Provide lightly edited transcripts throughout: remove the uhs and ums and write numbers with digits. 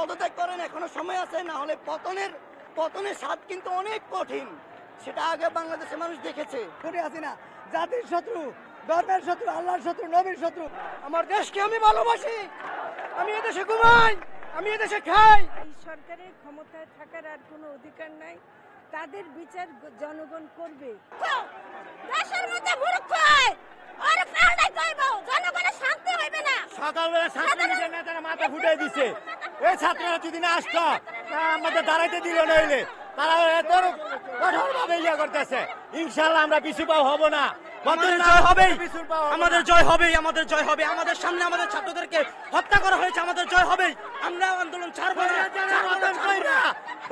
পদত্যাগ করেন, এখনো সময় আছে, না হলে পতনের স্বাদ কিন্তু অনেক কঠিন। সেটা আগে বাংলাদেশের মানুষ দেখেছে। করে আছি না, জাতির শত্রু, ধর্মের শত্রু, আল্লাহর শত্রু, নবীর শত্রু। আমার দেশকে আমি ভালোবাসি, আমি এদেশে ঘুমাই, আমি এদেশে খাই। এই সরকারের ক্ষমতায় থাকার আর কোনো অধিকার নাই, তাদের বিচার জনগণ করবে। দেশের মধ্যে মূর্খ হয় আর ফালদাই কইব, জনগণের শান্তি হইবে না। সকালবেলা ছাত্রলীগের নেতারা মাথা ফুটাই দিছে, এই ছাত্ররা যদি না আসতো আমাদের দাঁড়াইতে দিল নইলে তারা এত কঠোর ভাবে ইয়া করতেছে। ইনশাল্লাহ আমরা পিছু পাও হব না, আমাদের জয় হবেই, আমাদের জয় হবেই, আমাদের জয় হবে। আমাদের সামনে আমাদের ছাত্রদেরকে হত্যা করা হয়েছে, আমাদের জয় হবেই। আমরা আন্দোলন ছাড়বো না,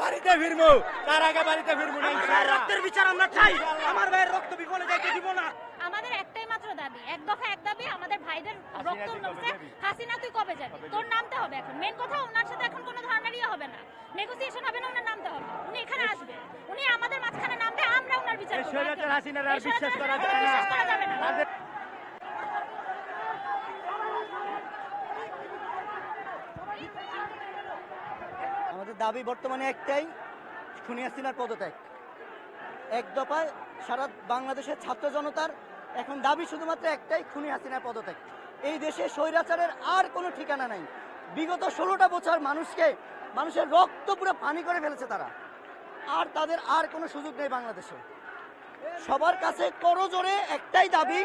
বাড়িতে ফিরবো, তার আগে বাড়িতে ফিরবো না। রক্তের বিচার আমরা চাই, আমার ভাইয়ের রক্ত বিফলে যাইতে দিব না। আমাদের একটাই মাত্র দাবি, এক দফা এক দাবি, আমাদের ভাইদের রক্ত নামছে। হাসিনা তুই কবে যাবি? তোর নামতে হবে এখন। মেন কথা, ওনার সাথে এখন কোনো ধরনেরই হবে না, নেগোসিয়েশন হবে না, ওনার নামতে হবে। উনি এখানে আসবে, উনি আমাদের মাঝখানে নামবে, আমরা ওনার বিচার করব। শরীয়তের হাসিনার আর বিশ্বাস করা যাবে না। আমাদের দাবি বর্তমানে একটাই, খুনি হাসিনার পদত্যাগ। এক দফায় সারা বাংলাদেশের ছাত্র জনতার এখন দাবি শুধুমাত্র একটাই, খুনি হাসিনার পদত্যাগ। এই দেশে স্বৈরাচারের আর কোনো ঠিকানা নাই। বিগত 16টা বছর মানুষের রক্ত পুরো পানি করে ফেলেছে তারা, আর তাদের আর কোনো সুযোগ নেই বাংলাদেশে। সবার কাছে করজোরে একটাই দাবি,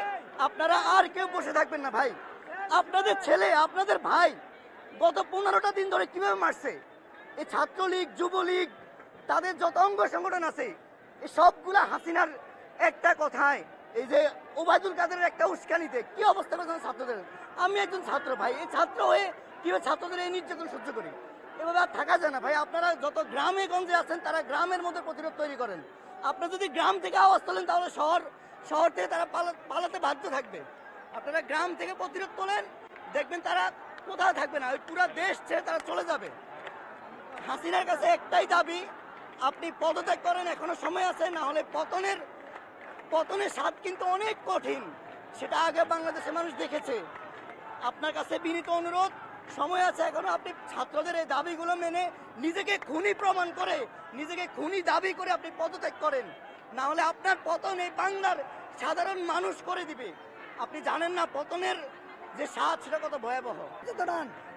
আপনারা আর কেউ বসে থাকবেন না ভাই। আপনাদের ছেলে, আপনাদের ভাই গত 15টা দিন ধরে কিভাবে মারছে এই ছাত্রলীগ, যুবলীগ, তাদের যত অঙ্গ সংগঠন আছে, এই সবগুলা হাসিনার একটা কথায়, এই যে ওবায়দুল কাদেরের একটা উস্কানিতে কি অবস্থা করেছেন ছাত্রদের। আমি একজন ছাত্র ভাই, এই ছাত্র হয়ে কিভাবে ছাত্রদের এই নির্যাতন সহ্য করি, এভাবে আর থাকা যায় না ভাই। আপনারা যত গ্রামে গঞ্জে আছেন, তারা গ্রামের মধ্যে প্রতিরোধ তৈরি করেন। আপনারা যদি গ্রাম থেকে আওয়াজ তোলেন, তাহলে শহর থেকে তারা পালাতে বাধ্য থাকবে। আপনারা গ্রাম থেকে প্রতিরোধ তোলেন, দেখবেন তারা কোথাও থাকবে না, ওই পুরো দেশ ছেড়ে তারা চলে যাবে। হাসিনার কাছে একটাই দাবি, আপনি পদত্যাগ করেন, এখনো সময় আছে, না হলে পতনের স্বাদ কিন্তু অনেক কঠিন। সেটা আগে বাংলাদেশের মানুষ দেখেছে। আপনার কাছে বিনীত অনুরোধ, সময় আছে এখনো, আপনি ছাত্রদের এই দাবিগুলো মেনে নিজেকে খুনি প্রমাণ করে, নিজেকে খুনি দাবি করে আপনি পদত্যাগ করেন, না হলে আপনার পতন এই বাংলার সাধারণ মানুষ করে দিবে। আপনি জানেন না পতনের যে স্বাদ, সেটা কত ভয়াবহ।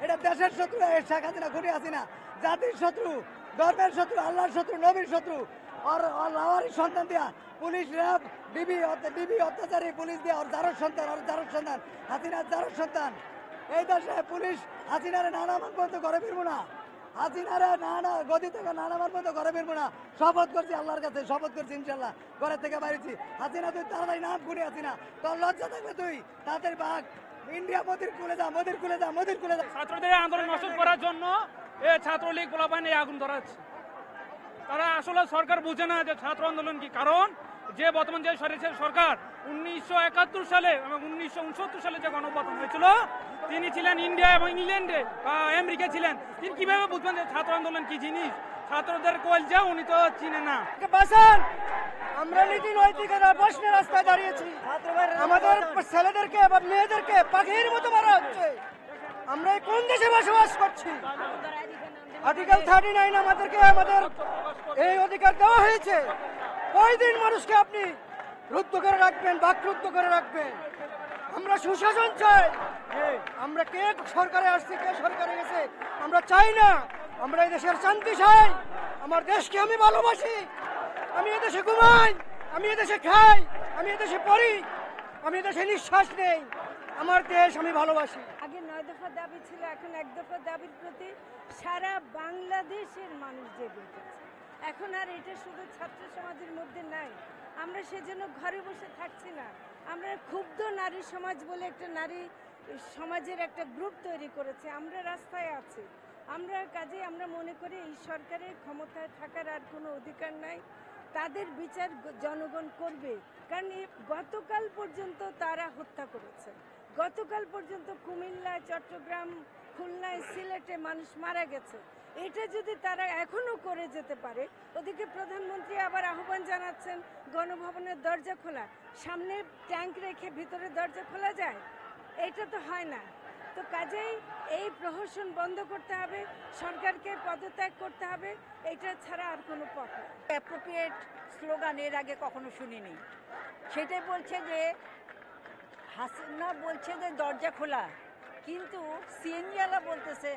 এটা দেশের শত্রু, শেখ হাসিনা, খুনি হাসিনা, জাতির শত্রু, ধর্মের শত্রু, আল্লাহর শত্রু, নবীর শত্রু। আর লাওয়ারি সন্তান দিয়া পুলিশ র্যাব ডিবি অত্যাচারী পুলিশ দিয়া ওর জারর সন্তান, হাসিনার জারর সন্তান। এই দেশে পুলিশ হাসিনারে নানা মান পর্যন্ত ঘরে ফিরবো না, হাসিনারে নানা গদি থেকে নানা মান পর্যন্ত ঘরে ফিরবো না। শপথ করছি আল্লাহর কাছে, শপথ করছি ইনশাল্লাহ, ঘরের থেকে বাইরেছি। হাসিনা তুই তাড়াতাড়ি নাম খুনি হাসিনা, তোর লজ্জা থাকবে, তুই তাড়াতাড়ি ভাগ ইন্ডিয়া, মোদির কুলে যা, মোদির কুলে যা, মোদির কুলে যা। ছাত্রদের আন্দোলন নষ্ট করার জন্য এই ছাত্রলীগ পোলাপাইন এই আগুন ধরাচ্ছে। তারা আসলে সরকার বুঝে না যে ছাত্র আন্দোলন কি। কারণ যে বর্তমান যে সরকার 1971 সালে এবং 1969 সালে যে গণঅভ্যুত্থান হয়েছিল, তিনি ছিলেন ইন্ডিয়া এবং ইংল্যান্ডে বা আমেরিকা ছিলেন। তিনি কিভাবে বুঝবেন যে ছাত্র আন্দোলন কি জিনিস? ছাত্রদের কলজা উনি তো চিনে না। আমরা নীতি নৈতিকতার প্রশ্নে রাস্তায় দাঁড়িয়েছি, আমাদের ছেলেদেরকে বা মেয়েদেরকে পাখির মতো মারা হচ্ছে। আমরা কোন দেশে বসবাস করছি? আর্টিকেল 39 আমাদেরকে আমাদের এই অধিকার দেওয়া হয়েছে। কয়দিন মানুষকে আপনি রুদ্ধ করে রাখবেন, বাকরুদ্ধ করে রাখবেন? আমরা সুশাসন চাই। আমরা কে সরকারে আসছি, কে সরকারে গেছে আমরা চাই না। আমরা এই দেশের শান্তি চাই। আমার দেশকে আমি ভালোবাসি, আমি এদেশে ঘুমাই, আমি এদেশে খাই, আমি এদেশে পড়ি, আমি এদেশে নিঃশ্বাস নেই। আমার দেশ আমি ভালোবাসি। আগে 9 দফা দাবি ছিল, এখন এক দফা দাবির প্রতি সারা বাংলাদেশের মানুষ জেগে উঠেছে। এখন আর এটা শুধু ছাত্র সমাজের মধ্যে নাই। আমরা সেজন্য ঘরে বসে থাকছি না। আমরা ক্ষুব্ধ নারী সমাজ বলে একটা নারী সমাজের একটা গ্রুপ তৈরি করেছে। আমরা রাস্তায় আছি। আমরা মনে করি এই সরকারের ক্ষমতায় থাকার আর কোনো অধিকার নাই, তাদের বিচার জনগণ করবে। কারণ গতকাল পর্যন্ত তারা হত্যা করেছে, গতকাল পর্যন্ত কুমিল্লা, চট্টগ্রাম, খুলনায়, সিলেটে মানুষ মারা গেছে। এটা যদি তারা এখনো করে যেতে পারে, ওদিকে প্রধানমন্ত্রী আবার আহ্বান জানাচ্ছেন গণভবনের দরজা খোলা। সামনে ট্যাঙ্ক রেখে ভিতরে দরজা খোলা যায়? এটা তো হয় না। তো কাজেই এই প্রহসন বন্ধ করতে হবে, সরকারকে পদত্যাগ করতে হবে, এটা ছাড়া আর কোনো পথ নেই। অ্যাপ্রোপ্রিয়েট স্লোগান এর আগে কখনো শুনিনি। সেটাই বলছে যে হাসিনা বলছে যে দরজা খোলা, কিন্তু সিএনজিওয়ালা বলতেছে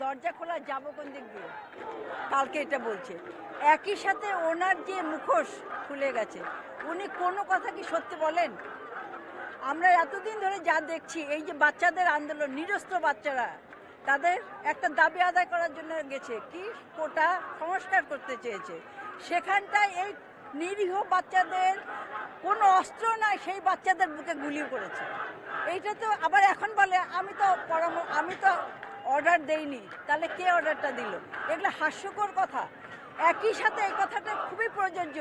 দরজা খোলা যাবো কোন দিক দিয়ে, কালকে এটা বলছে। একই সাথে ওনার যে মুখোশ খুলে গেছে, উনি কোনো কথা কি সত্যি বলেন? আমরা এতদিন ধরে যা দেখছি, এই যে বাচ্চাদের আন্দোলন, নিরস্ত্র বাচ্চারা তাদের একটা দাবি আদায় করার জন্য গেছে, কি কোটা সংস্কার করতে চেয়েছে, সেখানটায় এই নিরীহ বাচ্চাদের কোনো অস্ত্র নাই, সেই বাচ্চাদের বুকে গুলি করেছে। এইটা তো আবার এখন বলে আমি তো অর্ডার দেইনি, তাহলে কে অর্ডারটা দিল? এগুলো হাস্যকর কথা। একই সাথে এই কথাটা খুবই প্রযোজ্য,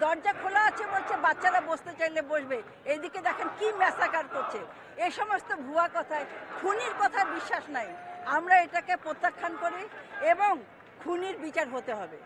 দরজা খোলা আছে বলছে বাচ্চারা বসতে চাইলে বসবে, এইদিকে দেখেন কি ম্যাসাকার করছে। এই সমস্ত ভুয়া কথায়, খুনির কথায় বিশ্বাস নাই। আমরা এটাকে প্রত্যাখ্যান করি এবং খুনির বিচার হতে হবে।